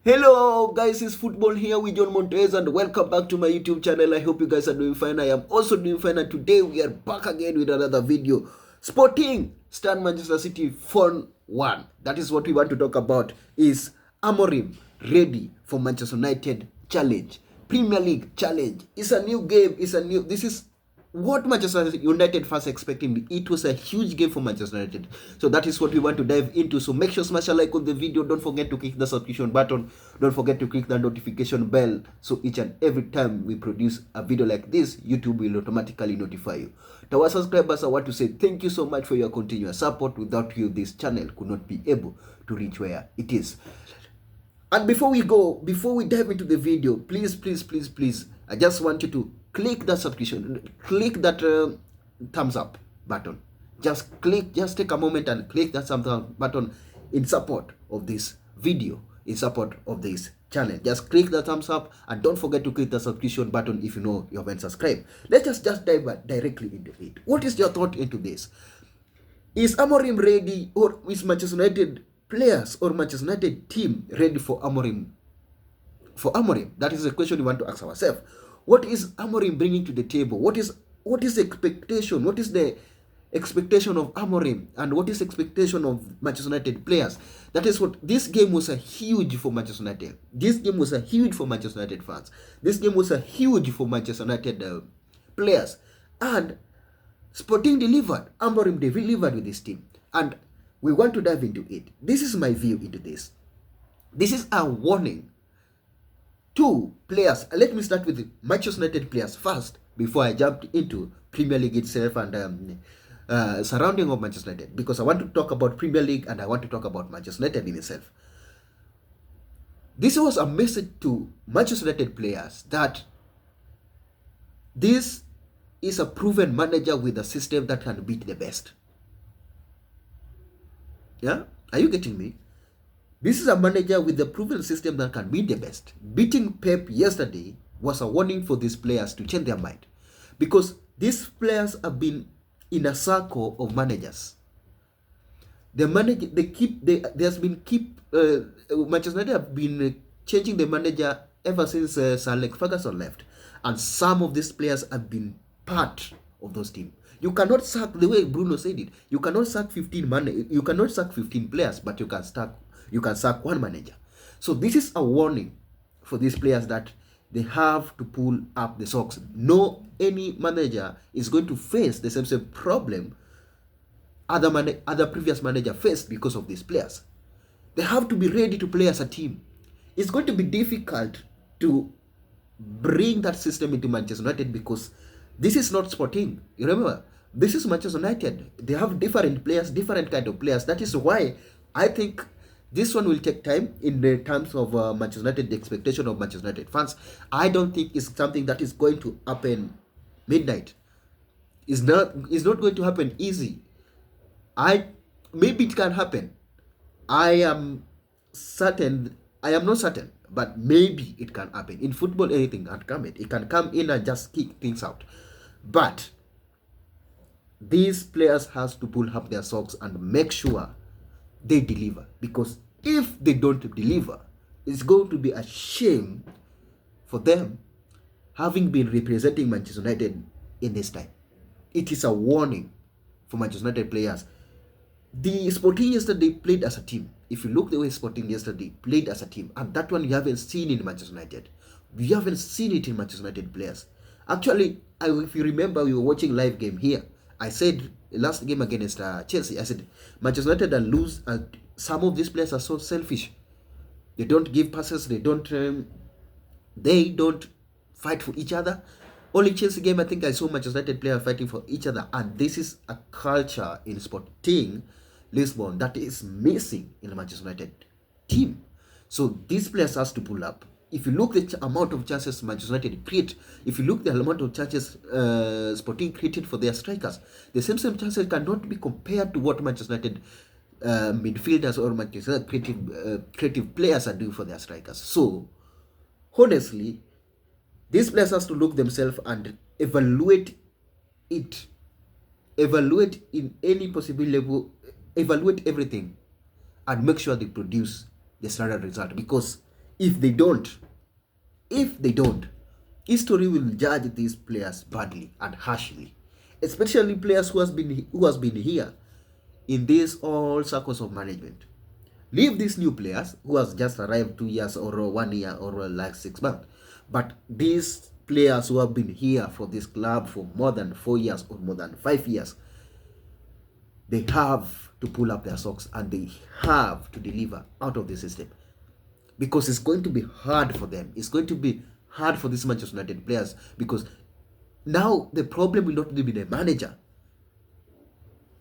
Hello guys, it's Football here with John Montez and welcome back to my YouTube channel. I hope you guys are doing fine. I am also doing fine and today we are back again with another video. Sporting stand Manchester City 4-1. That is what we want to talk about. Is Amorim ready for Manchester United challenge? Premier League challenge. It's a new game. This is what Manchester United fans expecting. It was a huge game for Manchester United. So that is what we want to dive into. So make sure smash a like on the video. Don't forget to click the subscription button. Don't forget to click the notification bell. So each and every time we produce a video like this, YouTube will automatically notify you. To our subscribers, I want to say thank you so much for your continuous support. Without you, this channel could not be able to reach where it is. And before we dive into the video, please, I just want you to click that subscription, click that thumbs up button. Just take a moment and click that thumbs up button in support of this video, in support of this channel. Just click the thumbs up and don't forget to click the subscription button if you know you haven't subscribed. Let's just dive directly into it. What is your thought into this? Is Amorim ready, or is Manchester United players or Manchester United team ready for Amorim? That is the question we want to ask ourselves. What is Amorim bringing to the table? What is the expectation? What is the expectation of Amorim, and what is expectation of Manchester United players? That is what this game was a huge for Manchester United. This game was a huge for Manchester United fans. This game was a huge for Manchester United players, and Sporting delivered. Amorim delivered with this team, and we want to dive into it. This is my view into this. This is a warning to players. Let me start with the Manchester United players first before I jump into Premier League itself and surrounding of Manchester United, because I want to talk about Premier League and I want to talk about Manchester United in itself. This was a message to Manchester United players that this is a proven manager with a system that can beat the best. Yeah? Are you getting me? This is a manager with a proven system that can beat the best. Beating Pep yesterday was a warning for these players to change their mind, because these players have been in a circle of managers. Manchester United have been changing the manager ever since Sir Alex Ferguson left, and some of these players have been part of those teams. You cannot sack, the way Bruno said it, you cannot sack 15 players, but you can sack one manager. So this is a warning for these players that they have to pull up the socks. No any manager is going to face the same problem other previous manager faced because of these players. They have to be ready to play as a team. It's going to be difficult to bring that system into Manchester United, because this is not Sporting. You remember, this is Manchester United. They have different players, different kind of players. That is why I think this one will take time in the terms of Manchester United, the expectation of Manchester United fans. I don't think it's something that is going to happen midnight. It's not going to happen easy. Maybe it can happen. I am not certain, but maybe it can happen. In football, anything can come in. It can come in and just kick things out. But these players has to pull up their socks and make sure they deliver, because if they don't deliver, it's going to be a shame for them having been representing Manchester United in this time. It is a warning for Manchester United players. The Sporting yesterday played as a team. If you look the way Sporting yesterday played as a team, and that one you haven't seen in Manchester United. You haven't seen it in Manchester United players. Actually, if you remember, we were watching live game here. I said last game against Chelsea, I said Manchester United and lose. Some of these players are so selfish. They don't give passes. They don't fight for each other. Only Chelsea game, I think I saw Manchester United players fighting for each other, and this is a culture in Sporting Lisbon that is missing in the Manchester United team. So these players has to pull up. If you look the amount of chances Manchester United create, if you look the amount of chances Sporting created for their strikers, the same chances cannot be compared to what Manchester United midfielders or Manchester creative players are doing for their strikers. So honestly, these players has to look themselves and evaluate it. Evaluate in any possible level. Evaluate everything and make sure they produce the standard result, because If they don't, history will judge these players badly and harshly, especially players who has been here in these all circles of management. Leave these new players who has just arrived 2 years or 1 year or like 6 months, but these players who have been here for this club for more than 4 years or more than 5 years, they have to pull up their socks and they have to deliver out of the system, because it's going to be hard for them. It's going to be hard for these Manchester United players, because now the problem will not be the manager.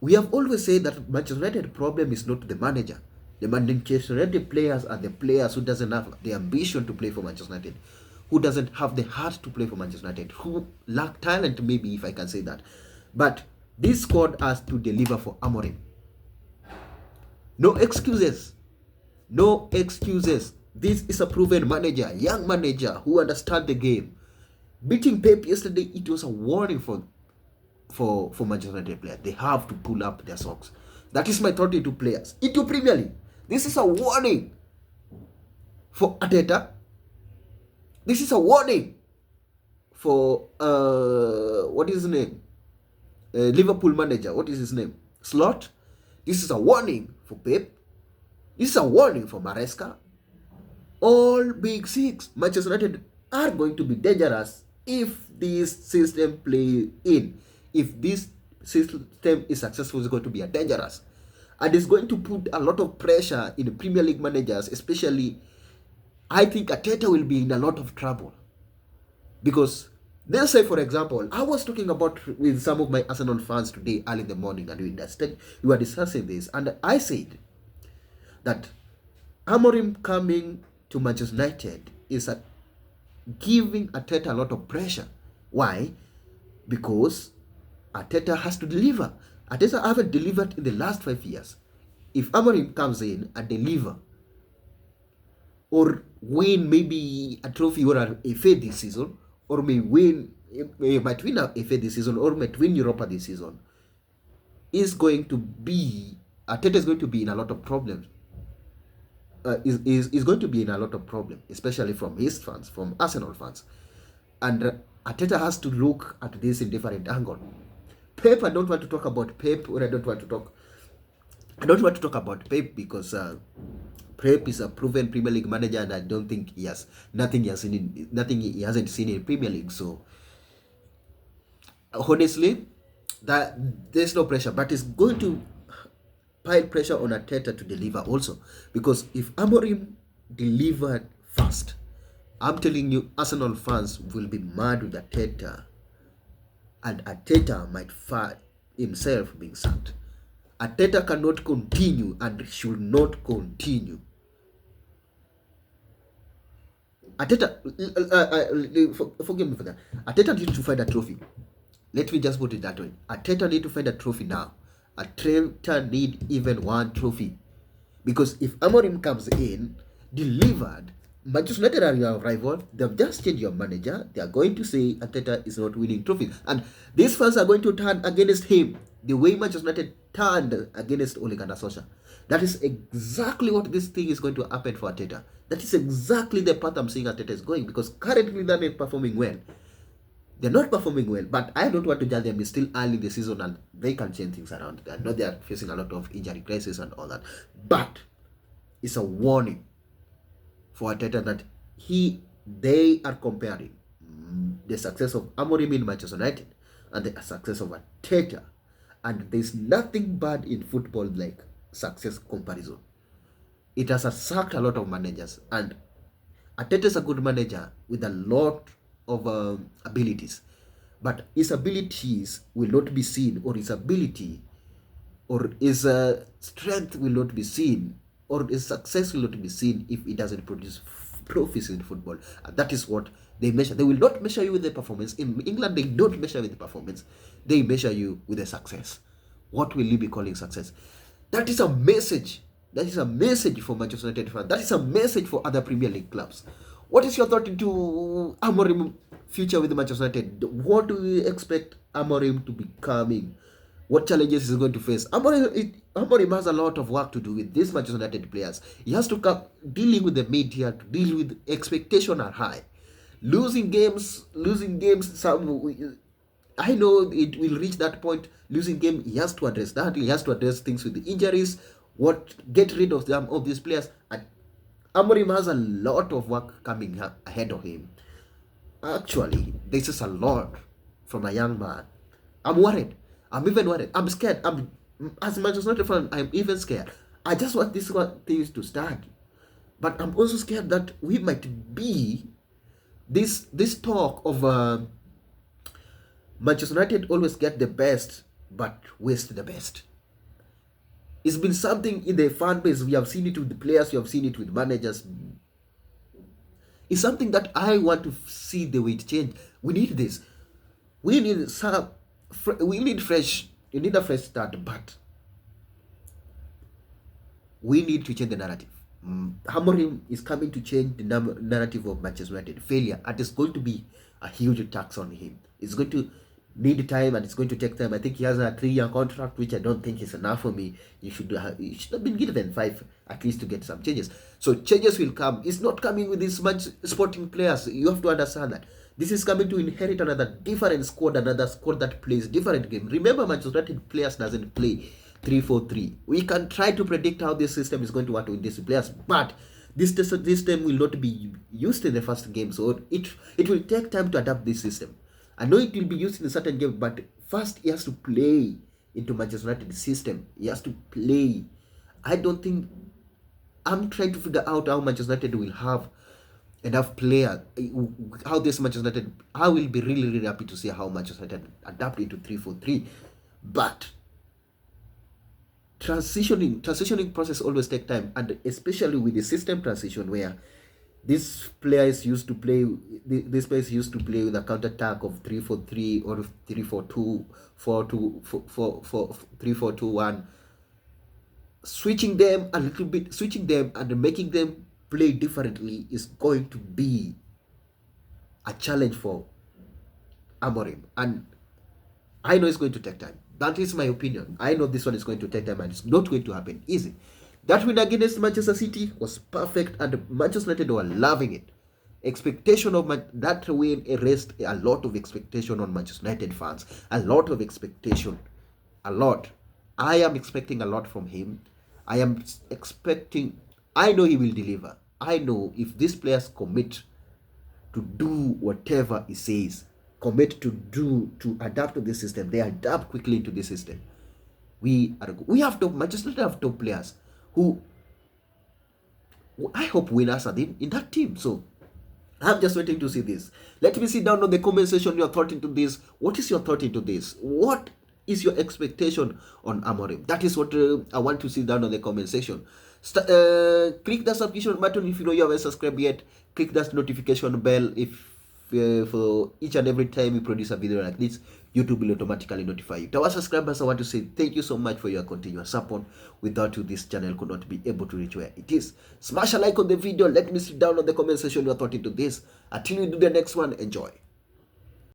We have always said that Manchester United problem is not the manager. The Manchester United players are the players who doesn't have the ambition to play for Manchester United, who doesn't have the heart to play for Manchester United, who lack talent, maybe, if I can say that. But this squad has to deliver for Amorim. No excuses. No excuses. This is a proven manager, young manager who understands the game. Beating Pep yesterday, it was a warning for Manchester United players. They have to pull up their socks. That is my thought into players. Into Premier League, this is a warning for Arteta. This is a warning for what is his name? Liverpool manager. What is his name? Slot. This is a warning for Pep. This is a warning for Maresca. All big six, Manchester United are going to be dangerous if this system play in. If this system is successful, it's going to be dangerous. And it's going to put a lot of pressure in the Premier League managers, especially. I think Arteta will be in a lot of trouble. Because, let's say, for example, I was talking about with some of my Arsenal fans today early in the morning, and we were discussing this, and I said that Amorim coming to Manchester United is giving Arteta a lot of pressure. Why? Because Arteta has to deliver. Arteta haven't delivered in the last 5 years. If Amorim comes in and deliver, or win maybe a trophy or a FA this season, or might win a FA this season, or might win Europa this season, Arteta is going to be in a lot of problems. Is going to be in a lot of problems, especially from his fans, from Arsenal fans. And Arteta has to look at this in different angle. Pep, I don't want to talk about Pep, or I don't want to talk about Pep because Pep is a proven Premier League manager, and I don't think he has nothing he hasn't seen in Premier League. So honestly, that there's no pressure, but it's going to pile pressure on Arteta to deliver also, because if Amorim delivered fast, I'm telling you, Arsenal fans will be mad with Arteta, and Arteta might find himself being sacked. Arteta cannot continue and should not continue. Arteta, forgive me for that. Arteta needs to find a trophy. Let me just put it that way. Arteta needs to find a trophy now. Arteta need even one trophy, because if Amorim comes in, delivered, Manchester United are your rival. They've just changed your manager. They are going to say Arteta is not winning trophies, and these fans are going to turn against him the way Manchester United turned against Ole Gunnar Solskjaer. That is exactly what this thing is going to happen for Arteta. That is exactly the path I'm seeing Arteta is going, because currently they're not performing well. They're not performing well, but I don't want to judge them. It's still early in the season and they can change things around. I know they are facing a lot of injury crisis and all that, but it's a warning for Arteta that they are comparing the success of Amorim in Manchester United and the success of Arteta, and there's nothing bad in football like success comparison. It has sacked a lot of managers, and Arteta is a good manager with a lot of abilities, but his abilities will not be seen, or his ability or his strength will not be seen, or his success will not be seen if he doesn't produce trophies in football. And that is what they measure. They will not measure you with the performance. In England, they don't measure with the performance. They measure you with the success. What will you be calling success? That is a message. That is a message for Manchester United fans. That is a message for other Premier League clubs. What is your thought into Amorim future with Manchester United? What do you expect Amorim to be coming? What challenges is he going to face? Amorim, Amorim has a lot of work to do with these Manchester United players. He has to come dealing with the media, to deal with expectation are high. Losing games. I know it will reach that point. Losing game, he has to address that. He has to address things with the injuries. Get rid of them of these players. And Amorim has a lot of work coming ahead of him. Actually, this is a lot from a young man. I'm worried. I'm even worried. I'm scared. As much as not a fan, I'm even scared. I just want this things to start. But I'm also scared that we might be this talk of Manchester United always get the best but waste the best. It's been something in the fan base. We have seen it with the players. We have seen it with managers. It's something that I want to see the way it change. We need this. We need some. We need fresh. You need a fresh start, but we need to change the narrative. Amorim is coming to change the narrative of Manchester United failure, and it's going to be a huge tax on him. It's going to need time, and it's going to take time. I think he has a 3-year contract, which I don't think is enough for me. You should have been given 5 at least to get some changes. So changes will come. It's not coming with this much sporting players. You have to understand that this is coming to inherit another different squad, another squad that plays different game. Remember, Manchester United players doesn't play 3-4-3. We can try to predict how this system is going to work with these players, but this system will not be used in the first game, so it will take time to adapt this system. I know it will be used in a certain game, but first he has to play into Manchester United system. He has to play. I don't think I'm trying to figure out how Manchester United will have enough player. How this Manchester United. I will be really happy to see how Manchester United adapt into 3-4-3, but transitioning process always take time, and especially with the system transition where these players used to play with a counter attack of 3-4-3 or 3-4-2, 3-4-2-1, switching them and making them play differently is going to be a challenge for Amorim, and I know it's going to take time. That is my opinion. I know this one is going to take time and it's not going to happen easy. That win against Manchester City was perfect and Manchester United were loving it. Expectation of that win erased a lot of expectation on Manchester United fans. A lot of expectation. A lot. I am expecting a lot from him. I know he will deliver. I know if these players commit to do whatever he says, commit to adapt to this system, they adapt quickly into this system. We have Manchester United have top players who I hope winners are in that team. So I'm just waiting to see this. Let me see down on the comment section your thought into this. What is your thought into this? What is your expectation on Amorim? That is what I want to see down on the comment section. Click the subscription button if you know you haven't subscribed yet. Click that notification bell if for each and every time we produce a video like this, YouTube will automatically notify you. To our subscribers, I want to say thank you so much for your continuous support. Without you, this channel could not be able to reach where it is. Smash a like on the video. Let me see down on the comment section your thought into this. Until we do the next one, enjoy.